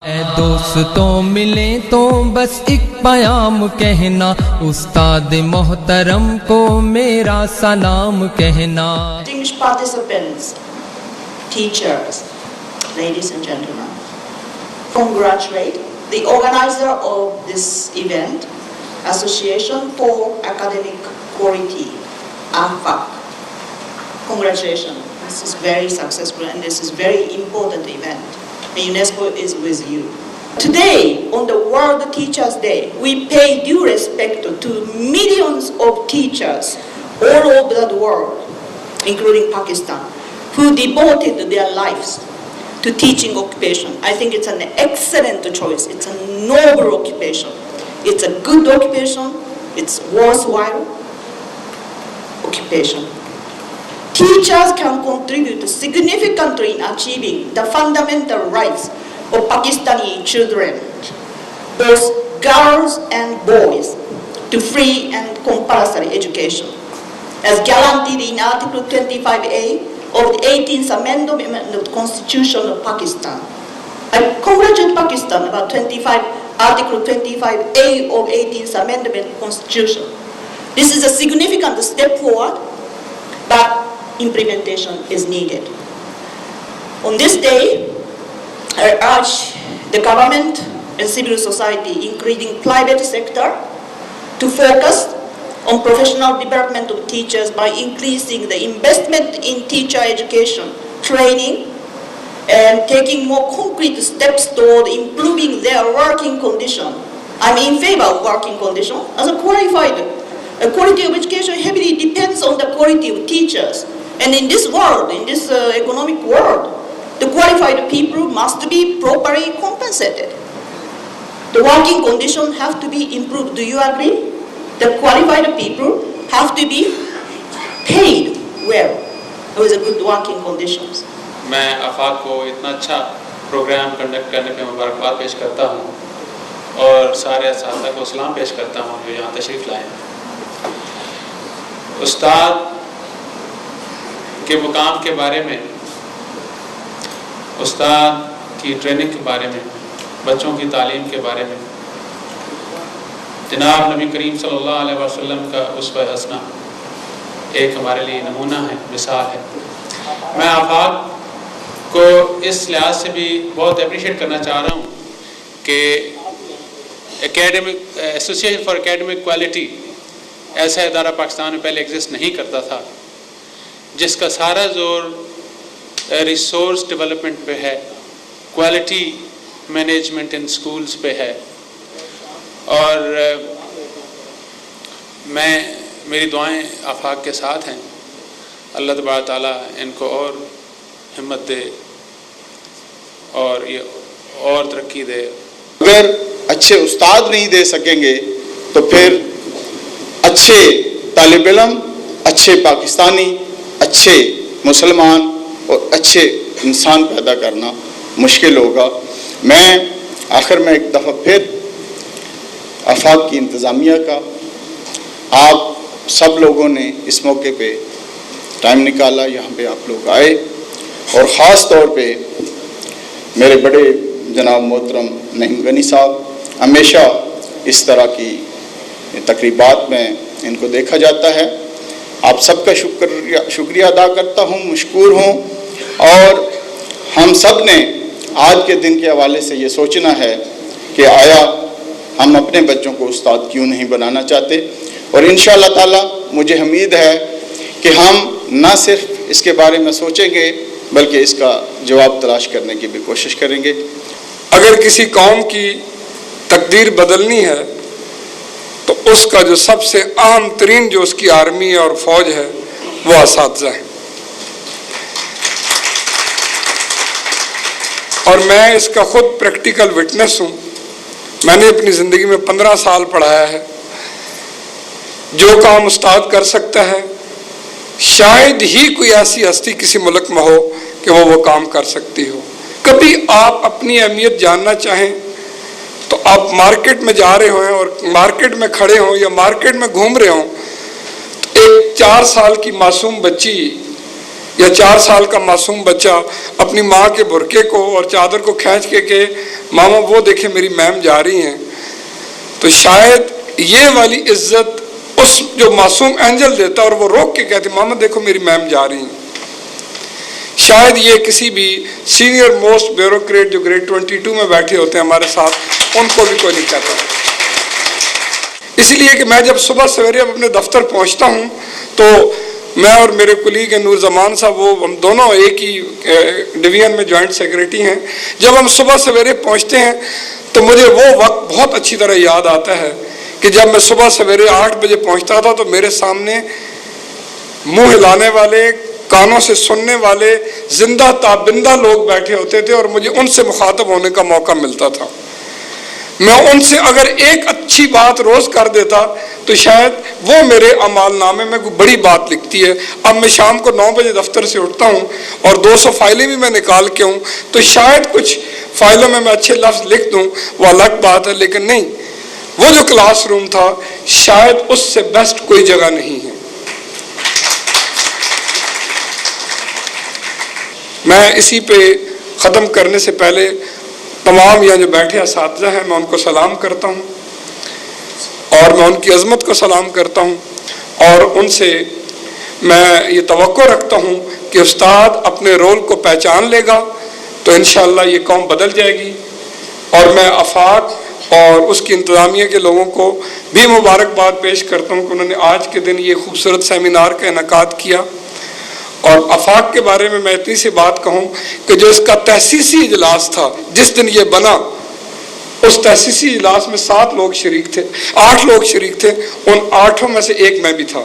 اے دوستوں ملیں تو بس ایک پیام کہنا، استاد محترم کو میرا سلام کہنا۔ Distinguished participants, teachers, ladies and gentlemen, congratulate the organizer of this event, Association for Academic Quality, AFAQ. Congratulations. This is very successful and this is very important event. And UNESCO is with you. Today, on the World Teachers' Day, we pay due respect to millions of teachers all over the world, including Pakistan, who devoted their lives to teaching occupation. I think it's an excellent choice. It's a noble occupation. It's a good occupation. It's worthwhile occupation. Teachers can contribute significantly in achieving the fundamental rights of Pakistani children, both girls and boys, to free and compulsory education, as guaranteed in Article 25A of the 18th Amendment of the Constitution of Pakistan. I congratulate Pakistan about Article 25A of 18th Amendment of the Constitution. This is a significant step forward, but implementation is needed. On this day, I urge the government and civil society, including private sector, to focus on professional development of teachers by increasing the investment in teacher education, training, and taking more concrete steps toward improving their working condition. I'm in favor of working condition as a qualified. The quality of education heavily depends on the quality of teachers. And in this world, in this economic world, the qualified people must be properly compensated. The working conditions have to be improved. Do you agree? The qualified people have to be paid well with good working conditions. میں آفاق کو اتنا اچھا programme conduct کرنے پہ مبارکباد پیش کرتا ہوں اور سارے اساتذہ کو سلام پیش کرتا ہوں جو یہاں تشریف لائے ہیں۔ استاد کے مقام کے بارے میں، استاد کی ٹریننگ کے بارے میں، بچوں کی تعلیم کے بارے میں جناب نبی کریم صلی اللہ علیہ وسلم کا اسوہ حسنہ ایک ہمارے لیے نمونہ ہے، مثال ہے۔ میں آفاق کو اس لحاظ سے بھی بہت اپریشیٹ کرنا چاہ رہا ہوں کہ ایسوسیشن فار اکیڈمک کوالٹی ایسا ادارہ پاکستان میں پہلے ایگزسٹ نہیں کرتا تھا، جس کا سارا زور ریسورس ڈیولپمنٹ پہ ہے، کوالٹی مینجمنٹ ان سکولز پہ ہے، اور میری دعائیں آفاق کے ساتھ ہیں۔ اللہ تبارک تعالیٰ ان کو اور ہمت دے اور یہ اور ترقی دے۔ اگر اچھے استاد نہیں دے سکیں گے تو پھر اچھے طالب علم، اچھے پاکستانی، اچھے مسلمان اور اچھے انسان پیدا کرنا مشکل ہوگا۔ میں آخر میں ایک دفعہ پھر آفاق کی انتظامیہ کا، آپ سب لوگوں نے اس موقع پہ ٹائم نکالا، یہاں پہ آپ لوگ آئے، اور خاص طور پہ میرے بڑے جناب محترم نعیم غنی صاحب، ہمیشہ اس طرح کی تقریبات میں ان کو دیکھا جاتا ہے۔ آپ سب کا شکریہ ادا کرتا ہوں، مشکور ہوں، اور ہم سب نے آج کے دن کے حوالے سے یہ سوچنا ہے کہ آیا ہم اپنے بچوں کو استاد کیوں نہیں بنانا چاہتے، اور انشاءاللہ تعالی مجھے امید ہے کہ ہم نہ صرف اس کے بارے میں سوچیں گے بلکہ اس کا جواب تلاش کرنے کی بھی کوشش کریں گے۔ اگر کسی قوم کی تقدیر بدلنی ہے تو اس کا جو سب سے اہم ترین جو اس کی آرمی اور فوج ہے وہ اساتذہ ہیں، اور میں اس کا خود پریکٹیکل وٹنس ہوں۔ میں نے اپنی زندگی میں 15 سال پڑھایا ہے۔ جو کام استاد کر سکتا ہے شاید ہی کوئی ایسی ہستی کسی ملک میں ہو کہ وہ کام کر سکتی ہو۔ کبھی آپ اپنی اہمیت جاننا چاہیں تو آپ مارکیٹ میں جا رہے ہوں اور مارکیٹ میں کھڑے ہوں یا مارکیٹ میں گھوم رہے ہوں تو ایک 4 سال کی معصوم بچی یا 4 سال کا معصوم بچہ اپنی ماں کے برقعے کو اور چادر کو کھینچ کے کہ ماما وہ دیکھیں میری میم جا رہی ہیں، تو شاید یہ والی عزت اس جو معصوم اینجل دیتا اور وہ روک کے کہتے ماما دیکھو میری میم جا رہی ہیں، شاید یہ کسی بھی سینئر موسٹ بیوروکریٹ جو گریڈ 22 میں بیٹھے ہوتے ہیں ہمارے ساتھ، ان کو بھی کوئی نہیں کہتا۔ اس لیے کہ میں جب صبح سویرے اپنے دفتر پہنچتا ہوں تو میں اور میرے کلیگ نور زمان صاحب، وہ ہم دونوں ایک ہی ڈویژن میں جوائنٹ سیکریٹری ہیں، جب ہم صبح سویرے پہنچتے ہیں تو مجھے وہ وقت بہت اچھی طرح یاد آتا ہے کہ جب میں صبح سویرے 8 بجے پہنچتا تھا تو میرے سامنے منہ ہلانے والے، کانوں سے سننے والے زندہ تابندہ لوگ بیٹھے ہوتے تھے اور مجھے ان سے مخاطب ہونے کا موقع ملتا تھا۔ میں ان سے اگر ایک اچھی بات روز کر دیتا تو شاید وہ میرے اعمال نامے میں کوئی بڑی بات لکھتی ہے۔ اب میں شام کو 9 بجے دفتر سے اٹھتا ہوں اور 200 فائلیں بھی میں نکال کے ہوں تو شاید کچھ فائلوں میں اچھے لفظ لکھ دوں، وہ الگ بات ہے، لیکن نہیں، وہ جو کلاس روم تھا شاید اس سے بیسٹ کوئی جگہ نہیں ہے۔ میں اسی پہ ختم کرنے سے پہلے تمام یہاں جو بیٹھے اساتذہ ہیں میں ان کو سلام کرتا ہوں اور میں ان کی عظمت کو سلام کرتا ہوں، اور ان سے میں یہ توقع رکھتا ہوں کہ استاد اپنے رول کو پہچان لے گا تو انشاءاللہ یہ قوم بدل جائے گی، اور میں آفاق اور اس کی انتظامیہ کے لوگوں کو بھی مبارکباد پیش کرتا ہوں کہ انہوں نے آج کے دن یہ خوبصورت سیمینار کا انعقاد کیا۔ اور آفاق کے بارے میں اتنی سی بات کہوں کہ جو اس کا تحسیسی اجلاس تھا جس دن یہ بنا، اس تحسیسی اجلاس میں 7 لوگ شریک تھے، 8 لوگ شریک تھے، ان 8 میں سے ایک میں بھی تھا،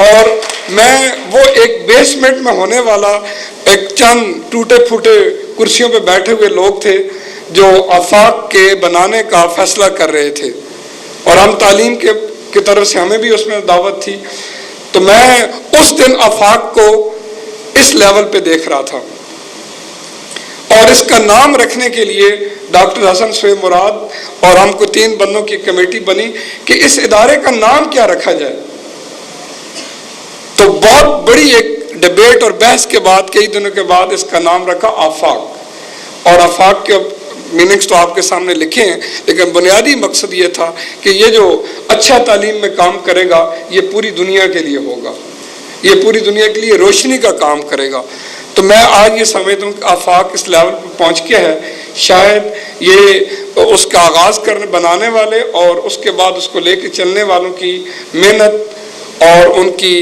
اور میں وہ ایک بیسمنٹ میں ہونے والا ایک چند ٹوٹے پھوٹے کرسیوں پہ بیٹھے ہوئے لوگ تھے جو آفاق کے بنانے کا فیصلہ کر رہے تھے، اور ہم تعلیم کی طرف سے ہمیں بھی اس میں دعوت تھی، تو میں اس دن آفاق کو اس لیول پہ دیکھ رہا تھا، اور اس کا نام رکھنے کے لیے ڈاکٹر حسن سوئے مراد اور ہم کو 3 بندوں کی کمیٹی بنی کہ اس ادارے کا نام کیا رکھا جائے، تو بہت بڑی ایک ڈیبیٹ اور بحث کے بعد کئی دنوں کے بعد اس کا نام رکھا آفاق، اور آفاق کے میننگز تو آپ کے سامنے لکھے ہیں، لیکن بنیادی مقصد یہ تھا کہ یہ جو اچھا تعلیم میں کام کرے گا یہ پوری دنیا کے لیے ہوگا، یہ پوری دنیا کے لیے روشنی کا کام کرے گا۔ تو میں آج یہ سمجھتا ہوں کہ آفاق اس لیول پہ پہنچ کے ہے، شاید یہ اس کا آغاز بنانے والے اور اس کے بعد اس کو لے کے چلنے والوں کی محنت اور ان کی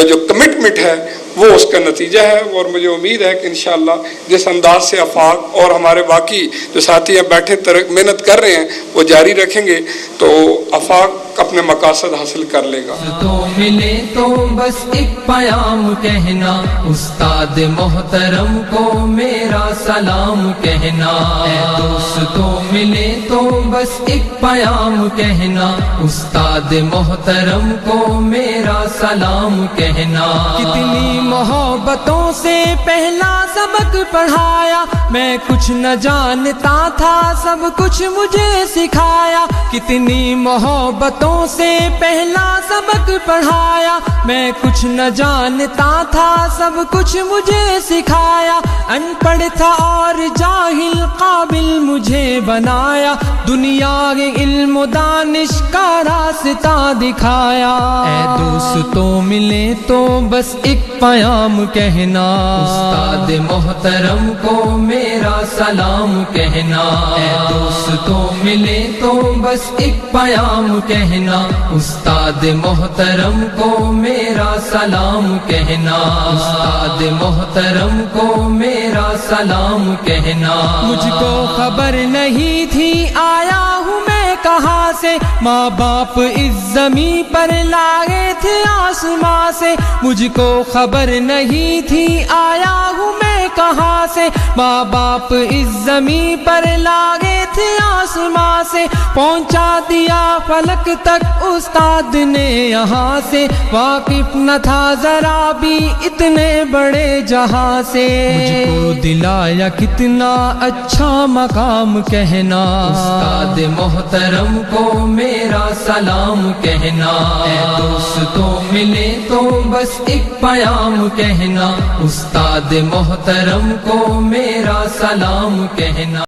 جو کمٹمنٹ ہے وہ اس کا نتیجہ ہے، اور مجھے امید ہے کہ انشاءاللہ جس انداز سے آفاق اور ہمارے باقی جو ساتھی یہاں بیٹھے محنت کر رہے ہیں وہ جاری رکھیں گے تو آفاق اپنے مقاصد حاصل کر لے گا۔ تو ملے تو بس ایک پیام کہنا، استاد محترم کو میرا سلام کہنا، اے دوستو ملے تو بس ایک پیام کہنا، استاد محترم کو میرا سلام کہنا۔ کتنی محبتوں سے پہلا سبق پڑھایا، میں کچھ نہ جانتا تھا سب کچھ مجھے سکھایا، کتنی محبتوں سے پہلا سبق پڑھایا، میں کچھ نہ جانتا تھا سب کچھ مجھے سکھایا، ان پڑھ تھا اور جاہل قابل مجھے بنایا، دنیا کے علم و دانش کا راستہ دکھایا۔ اے دوستو ملے تو بس ایک پیام کہنا، استاد محترم کو میرا سلام کہنا، اے دوستو ملے تو بس ایک پیام کہنا، استاد محترم کو میرا سلام کہنا، استاد محترم کو میرا سلام کہنا۔ مجھ کو خبر نہیں تھی آیا ہوں میں کہاں سے، ماں باپ اس زمین پر لائے تھے آسماں سے، مجھ کو خبر نہیں تھی آیا ہوں میں کہاں سے، ماں باپ اس زمین پر لاگے تھے آسماں سے، پہنچا دیا فلک تک استاد نے یہاں سے، واقف نہ تھا ذرا بھی اتنے بڑے جہاں سے، مجھ کو دلایا کتنا اچھا مقام کہنا، استاد محترم کو میرا سلام کہنا، اے دوستوں ملے تو بس ایک پیام کہنا، استاد محترم کو میرا سلام کہنا۔